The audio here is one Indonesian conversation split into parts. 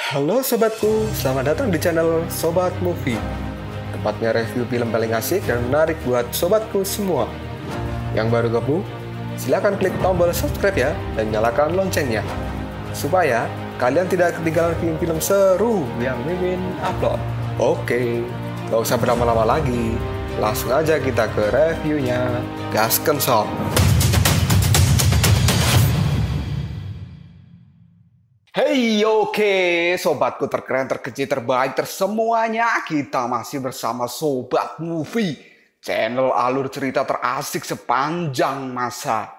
Halo sobatku, selamat datang di channel Sobat Movie. Tempatnya review film paling asik dan menarik buat sobatku semua. Yang baru gabung, silahkan klik tombol subscribe ya dan nyalakan loncengnya, supaya kalian tidak ketinggalan film-film seru yang Mimin upload. Oke, gak usah berlama-lama lagi, langsung aja kita ke reviewnya. Gasken sob. Hey, oke, sobatku terkeren, terkecil, terbaik, tersemuanya. Kita masih bersama Sobat Movie, channel alur cerita terasik sepanjang masa.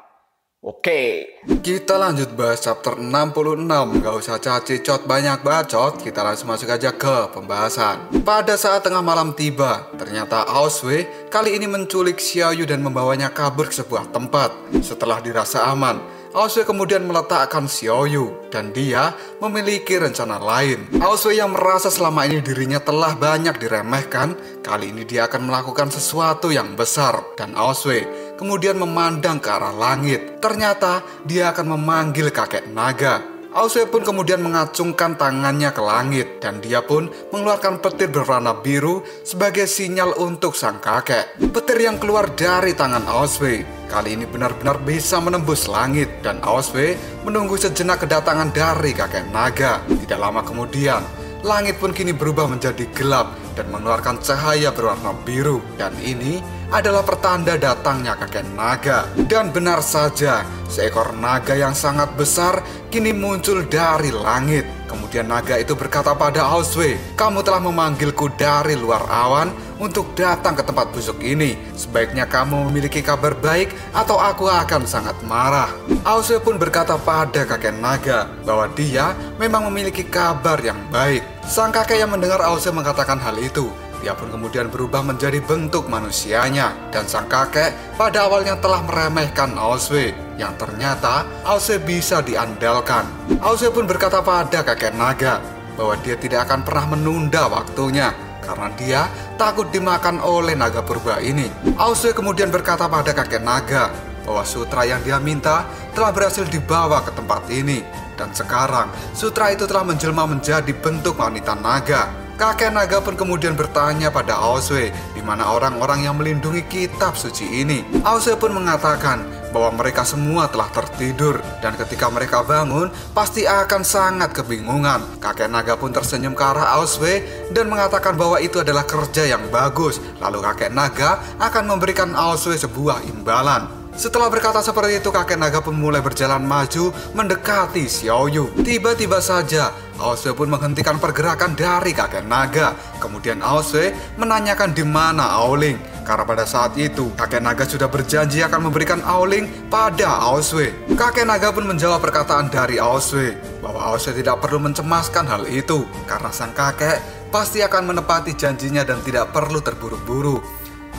Oke, kita lanjut bahas chapter 66. Gak usah cacicot banyak bacot, kita langsung masuk aja ke pembahasan. Pada saat tengah malam tiba, ternyata Aoswee kali ini menculik Xiaoyu dan membawanya kabur ke sebuah tempat. Setelah dirasa aman, Aoswee kemudian meletakkan Xiaoyu dan dia memiliki rencana lain. Aoswee yang merasa selama ini dirinya telah banyak diremehkan, kali ini dia akan melakukan sesuatu yang besar. Dan Aoswee kemudian memandang ke arah langit. Ternyata dia akan memanggil kakek naga. Aoswee pun kemudian mengacungkan tangannya ke langit dan dia pun mengeluarkan petir berwarna biru sebagai sinyal untuk sang kakek. Petir yang keluar dari tangan Aoswee kali ini benar-benar bisa menembus langit dan Aoswee menunggu sejenak kedatangan dari kakek naga. Tidak lama kemudian, langit pun kini berubah menjadi gelap dan mengeluarkan cahaya berwarna biru. Dan ini adalah pertanda datangnya kakek naga. Dan benar saja, seekor naga yang sangat besar kini muncul dari langit. Kemudian naga itu berkata pada Aoswee, "Kamu telah memanggilku dari luar awan untuk datang ke tempat busuk ini. Sebaiknya kamu memiliki kabar baik atau aku akan sangat marah." Aoswee pun berkata pada kakek naga bahwa dia memang memiliki kabar yang baik. Sang kakek yang mendengar Aoswee mengatakan hal itu, dia pun kemudian berubah menjadi bentuk manusianya. Dan sang kakek pada awalnya telah meremehkan Aoswee, yang ternyata Aoswee bisa diandalkan. Aoswee pun berkata pada kakek naga bahwa dia tidak akan pernah menunda waktunya karena dia takut dimakan oleh naga purba ini. Aoswee kemudian berkata pada kakek naga bahwa sutra yang dia minta telah berhasil dibawa ke tempat ini. Dan sekarang sutra itu telah menjelma menjadi bentuk wanita naga. Kakek naga pun kemudian bertanya pada Aoswee di mana orang-orang yang melindungi kitab suci ini. Aoswee pun mengatakan bahwa mereka semua telah tertidur dan ketika mereka bangun pasti akan sangat kebingungan. Kakek naga pun tersenyum ke arah Aoswee dan mengatakan bahwa itu adalah kerja yang bagus. Lalu kakek naga akan memberikan Aoswee sebuah imbalan. Setelah berkata seperti itu, kakek naga pun mulai berjalan maju mendekati Xiaoyu. Tiba-tiba saja Aoswee pun menghentikan pergerakan dari kakek naga. Kemudian Aoswee menanyakan di mana Aoling, karena pada saat itu kakek naga sudah berjanji akan memberikan Aoling pada Aoswee. Kakek naga pun menjawab perkataan dari Aoswee bahwa Aoswee tidak perlu mencemaskan hal itu karena sang kakek pasti akan menepati janjinya dan tidak perlu terburu-buru.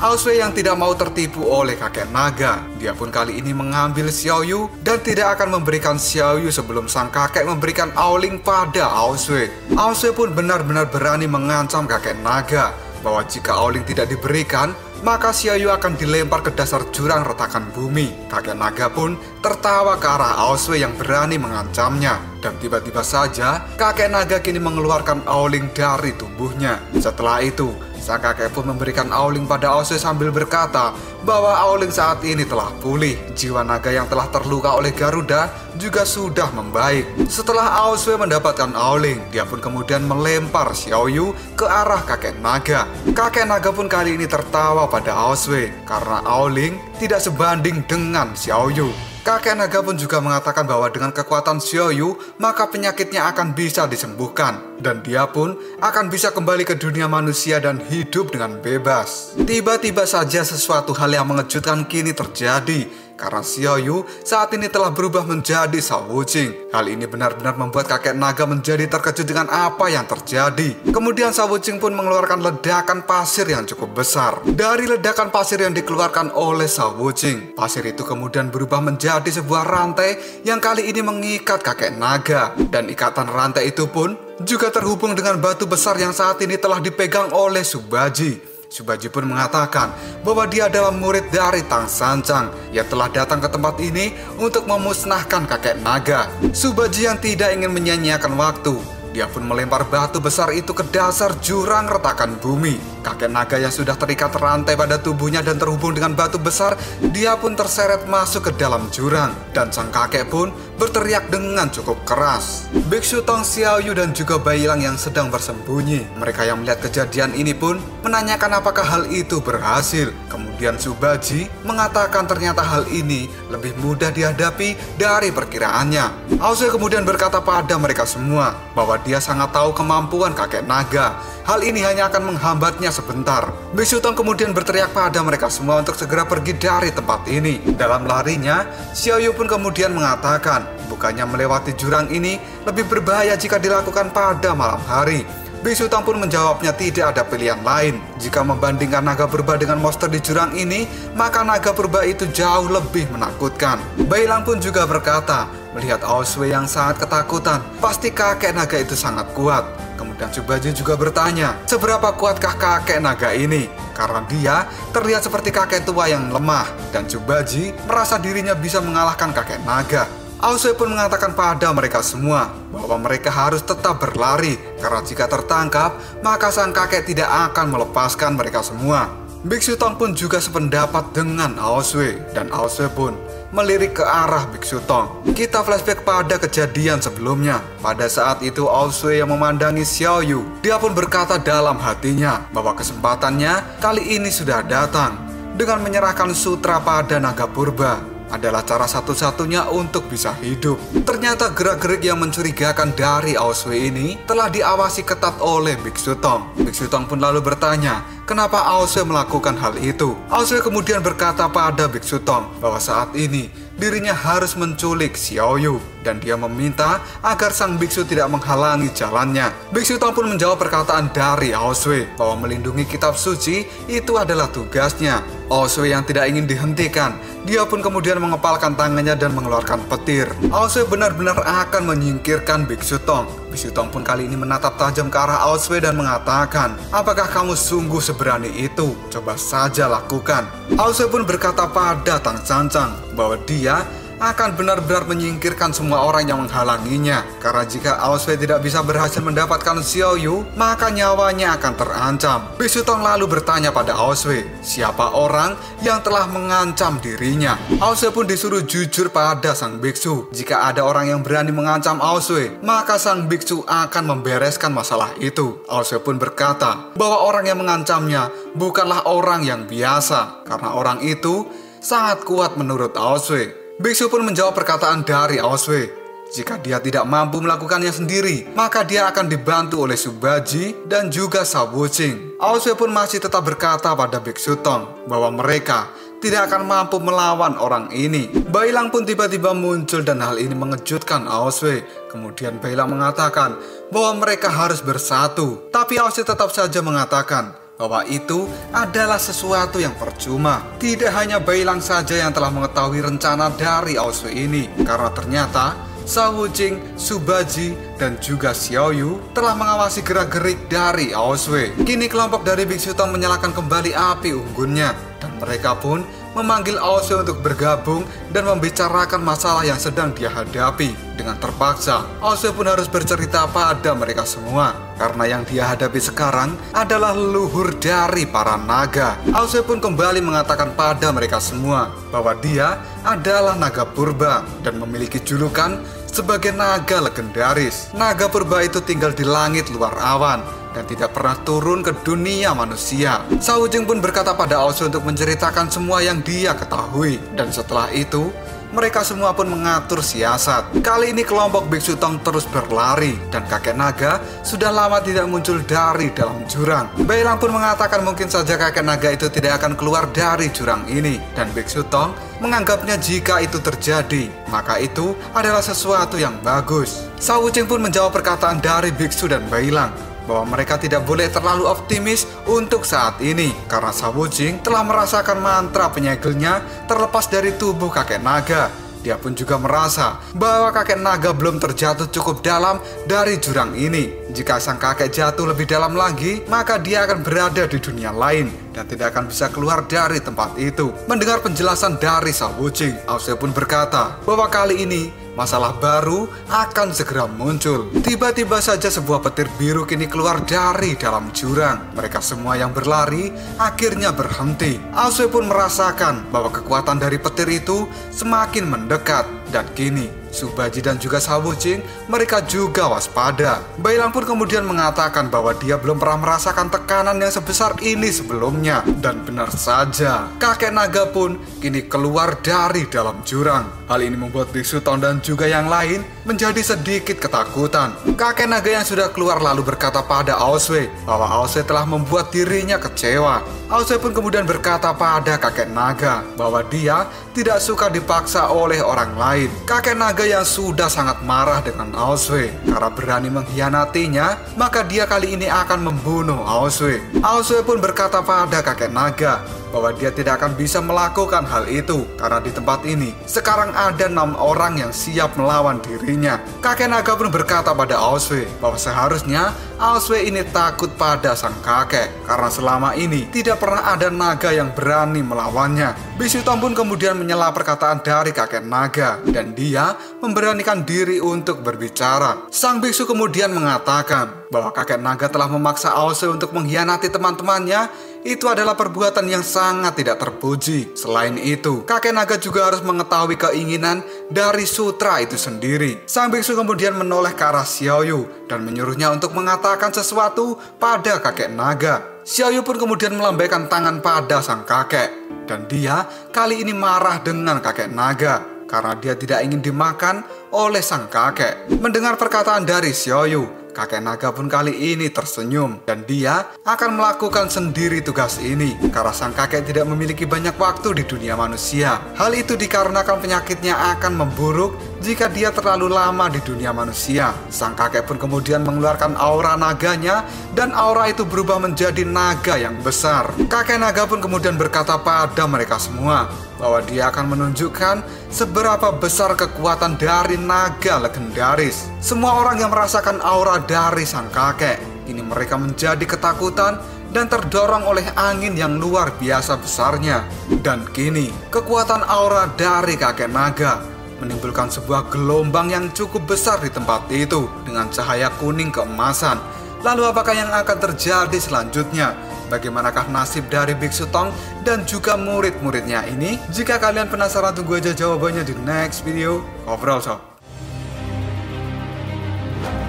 Aoswee yang tidak mau tertipu oleh kakek naga, dia pun kali ini mengambil Xiaoyu dan tidak akan memberikan Xiaoyu sebelum sang kakek memberikan Aoling pada Aoswee. Aoswee pun benar-benar berani mengancam kakek naga bahwa jika Aoling tidak diberikan, maka Xiaoyu akan dilempar ke dasar jurang retakan bumi. Kakek naga pun tertawa ke arah Aoswee yang berani mengancamnya. Dan tiba-tiba saja kakek naga kini mengeluarkan Aoling dari tubuhnya. Setelah itu, sang kakek pun memberikan Aoling pada Aoswee sambil berkata bahwa Aoling saat ini telah pulih. Jiwa naga yang telah terluka oleh Garuda juga sudah membaik. Setelah Aoswee mendapatkan Aoling, dia pun kemudian melempar Xiaoyu ke arah kakek naga. Kakek naga pun kali ini tertawa pada Aoswee karena Aoling tidak sebanding dengan Xiaoyu. Kakek naga pun juga mengatakan bahwa dengan kekuatan Xiaoyu maka penyakitnya akan bisa disembuhkan dan dia pun akan bisa kembali ke dunia manusia dan hidup dengan bebas. Tiba-tiba saja sesuatu hal yang mengejutkan kini terjadi karena Xiaoyu saat ini telah berubah menjadi Shao Wuqing. Hal ini benar-benar membuat kakek naga menjadi terkejut dengan apa yang terjadi. Kemudian Shao Wuqing pun mengeluarkan ledakan pasir yang cukup besar. Dari ledakan pasir yang dikeluarkan oleh Shao Wuqing, pasir itu kemudian berubah menjadi sebuah rantai yang kali ini mengikat kakek naga. Dan ikatan rantai itu pun juga terhubung dengan batu besar yang saat ini telah dipegang oleh Subaji. Subaji pun mengatakan bahwa dia adalah murid dari Tang Sancang yang telah datang ke tempat ini untuk memusnahkan kakek naga. Subaji yang tidak ingin menyia-nyiakan waktu Dia pun melempar batu besar itu ke dasar jurang retakan bumi. Kakek naga yang sudah terikat rantai pada tubuhnya dan terhubung dengan batu besar, dia pun terseret masuk ke dalam jurang. Dan sang kakek pun berteriak dengan cukup keras. Biksu Tong, Xiaoyu dan juga Bailang yang sedang bersembunyi. Mereka yang melihat kejadian ini pun menanyakan apakah hal itu berhasil. Kemudian Subaji mengatakan ternyata hal ini lebih mudah dihadapi dari perkiraannya. Aosue kemudian berkata pada mereka semua bahwa dia sangat tahu kemampuan kakek naga. Hal ini hanya akan menghambatnya sebentar. Biksu Tong kemudian berteriak pada mereka semua untuk segera pergi dari tempat ini. Dalam larinya, Xiaoyu pun kemudian mengatakan, bukannya melewati jurang ini lebih berbahaya jika dilakukan pada malam hari. Biksu Tong pun menjawabnya tidak ada pilihan lain. Jika membandingkan naga purba dengan monster di jurang ini, maka naga purba itu jauh lebih menakutkan. Bailang pun juga berkata, melihat Aosue yang sangat ketakutan, pasti kakek naga itu sangat kuat. Kemudian Subaji juga bertanya, seberapa kuatkah kakek naga ini? Karena dia terlihat seperti kakek tua yang lemah, dan Subaji merasa dirinya bisa mengalahkan kakek naga. Aosue pun mengatakan pada mereka semua bahwa mereka harus tetap berlari, karena jika tertangkap, maka sang kakek tidak akan melepaskan mereka semua. Biksu Tong pun juga sependapat dengan Aosue, dan Aosue pun melirik ke arah Biksu Tong. Kita flashback pada kejadian sebelumnya. Pada saat itu Aosue yang memandangi Xiaoyu. Dia pun berkata dalam hatinya bahwa kesempatannya kali ini sudah datang. Dengan menyerahkan sutra pada naga purba adalah cara satu-satunya untuk bisa hidup. Ternyata gerak-gerik yang mencurigakan dari Aosue ini telah diawasi ketat oleh Biksu Tong. Biksu Tong pun lalu bertanya, kenapa Aosue melakukan hal itu? Aosue kemudian berkata pada Biksu Tong bahwa saat ini dirinya harus menculik Xiaoyu, dan dia meminta agar sang biksu tidak menghalangi jalannya. Biksu Tong pun menjawab perkataan dari Aosue bahwa melindungi kitab suci itu adalah tugasnya. Aosue yang tidak ingin dihentikan, dia pun kemudian mengepalkan tangannya dan mengeluarkan petir. Aosue benar-benar akan menyingkirkan Biksu Tong. Biksu Tong pun kali ini menatap tajam ke arah Aosue dan mengatakan, apakah kamu sungguh seberani itu? Coba saja lakukan. Aosue pun berkata pada Tang Cancang bahwa dia akan benar-benar menyingkirkan semua orang yang menghalanginya. Karena jika Aosue tidak bisa berhasil mendapatkan Xiaoyu, maka nyawanya akan terancam. Biksu Tong lalu bertanya pada Aosue, siapa orang yang telah mengancam dirinya? Aosue pun disuruh jujur pada sang biksu. Jika ada orang yang berani mengancam Aosue, maka sang biksu akan membereskan masalah itu. Aosue pun berkata bahwa orang yang mengancamnya bukanlah orang yang biasa, karena orang itu sangat kuat menurut Aosue. Biksu pun menjawab perkataan dari Aosue. Jika dia tidak mampu melakukannya sendiri, maka dia akan dibantu oleh Subaji dan juga Shaowu-Jing. Aosue pun masih tetap berkata pada Biksu Tong bahwa mereka tidak akan mampu melawan orang ini. Bailang pun tiba-tiba muncul dan hal ini mengejutkan Aosue. Kemudian Bailang mengatakan bahwa mereka harus bersatu. Tapi Aosue tetap saja mengatakan bahwa itu adalah sesuatu yang percuma. Tidak hanya Bailang saja yang telah mengetahui rencana dari Aosue ini, karena ternyata Shaowu-Jing, Subaji, dan juga Xiaoyu telah mengawasi gerak-gerik dari Aosue. Kini kelompok dari Biksu Tong menyalakan kembali api unggunnya, dan mereka pun memanggil Aosue untuk bergabung dan membicarakan masalah yang sedang dia hadapi. Dengan terpaksa, Aosue pun harus bercerita pada mereka semua, karena yang dia hadapi sekarang adalah leluhur dari para naga. Aosue pun kembali mengatakan pada mereka semua bahwa dia adalah naga purba dan memiliki julukan sebagai naga legendaris. Naga purba itu tinggal di langit luar awan dan tidak pernah turun ke dunia manusia. Shaowu-Jing pun berkata pada Aosue untuk menceritakan semua yang dia ketahui, dan setelah itu mereka semua pun mengatur siasat. Kali ini kelompok Biksu Tong terus berlari, dan kakek naga sudah lama tidak muncul dari dalam jurang. Bailang pun mengatakan mungkin saja kakek naga itu tidak akan keluar dari jurang ini, dan Biksu Tong menganggapnya jika itu terjadi, maka itu adalah sesuatu yang bagus. Shaowu-Jing pun menjawab perkataan dari Biksu dan Bailang bahwa mereka tidak boleh terlalu optimis untuk saat ini, karena Shaowu-Jing telah merasakan mantra penyegelnya terlepas dari tubuh kakek naga. Dia pun juga merasa bahwa kakek naga belum terjatuh cukup dalam dari jurang ini. Jika sang kakek jatuh lebih dalam lagi, maka dia akan berada di dunia lain. dan tidak akan bisa keluar dari tempat itu. Mendengar penjelasan dari Shaowu-Jing, Aoswee pun berkata bahwa kali ini masalah baru akan segera muncul. Tiba-tiba saja sebuah petir biru kini keluar dari dalam jurang. Mereka semua yang berlari akhirnya berhenti. Aoswee pun merasakan bahwa kekuatan dari petir itu semakin mendekat. Dan kini Subaji dan juga Shaowu-Jing mereka juga waspada. Bailang pun kemudian mengatakan bahwa dia belum pernah merasakan tekanan yang sebesar ini sebelumnya. Dan benar saja, kakek naga pun kini keluar dari dalam jurang. Hal ini membuat Biksu Tong dan juga yang lain menjadi sedikit ketakutan. Kakek naga yang sudah keluar lalu berkata pada Aoswee bahwa Aoswee telah membuat dirinya kecewa. Aoswee pun kemudian berkata pada kakek naga bahwa dia tidak suka dipaksa oleh orang lain. Kakek naga yang sudah sangat marah dengan Aoswee karena berani mengkhianatinya, maka dia kali ini akan membunuh Aoswee. Aoswee pun berkata pada kakek naga bahwa dia tidak akan bisa melakukan hal itu karena di tempat ini sekarang ada 6 orang yang siap melawan dirinya. Kakek naga pun berkata pada Aoswee bahwa seharusnya Aoswee ini takut pada sang kakek karena selama ini tidak pernah ada naga yang berani melawannya. Biksu Tong pun kemudian menyela perkataan dari kakek naga dan dia memberanikan diri untuk berbicara. Sang biksu kemudian mengatakan bahwa kakek naga telah memaksa Aoswee untuk mengkhianati teman-temannya. Itu adalah perbuatan yang sangat tidak terpuji. Selain itu, kakek naga juga harus mengetahui keinginan dari sutra itu sendiri. Sang biksu kemudian menoleh ke arah Xiaoyu dan menyuruhnya untuk mengatakan sesuatu pada kakek naga. Xiaoyu pun kemudian melambaikan tangan pada sang kakek. Dan dia kali ini marah dengan kakek naga karena dia tidak ingin dimakan oleh sang kakek. Mendengar perkataan dari Xiaoyu, kakek naga pun kali ini tersenyum dan dia akan melakukan sendiri tugas ini karena sang kakek tidak memiliki banyak waktu di dunia manusia. Hal itu dikarenakan penyakitnya akan memburuk jika dia terlalu lama di dunia manusia. Sang kakek pun kemudian mengeluarkan aura naganya dan aura itu berubah menjadi naga yang besar. Kakek naga pun kemudian berkata pada mereka semua bahwa dia akan menunjukkan seberapa besar kekuatan dari naga legendaris. Semua orang yang merasakan aura dari sang kakek, kini mereka menjadi ketakutan dan terdorong oleh angin yang luar biasa besarnya. Dan kini kekuatan aura dari kakek naga menimbulkan sebuah gelombang yang cukup besar di tempat itu dengan cahaya kuning keemasan. Lalu apakah yang akan terjadi selanjutnya? Bagaimanakah nasib dari Biksu Tong dan juga murid-muridnya ini? Jika kalian penasaran, tunggu aja jawabannya di next video. Ngobrol sob.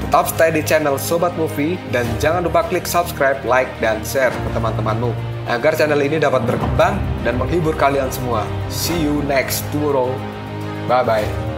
Tetap stay di channel Sobat Movie dan jangan lupa klik subscribe, like, dan share ke teman-temanmu agar channel ini dapat berkembang dan menghibur kalian semua. See you next tomorrow. Bye-bye.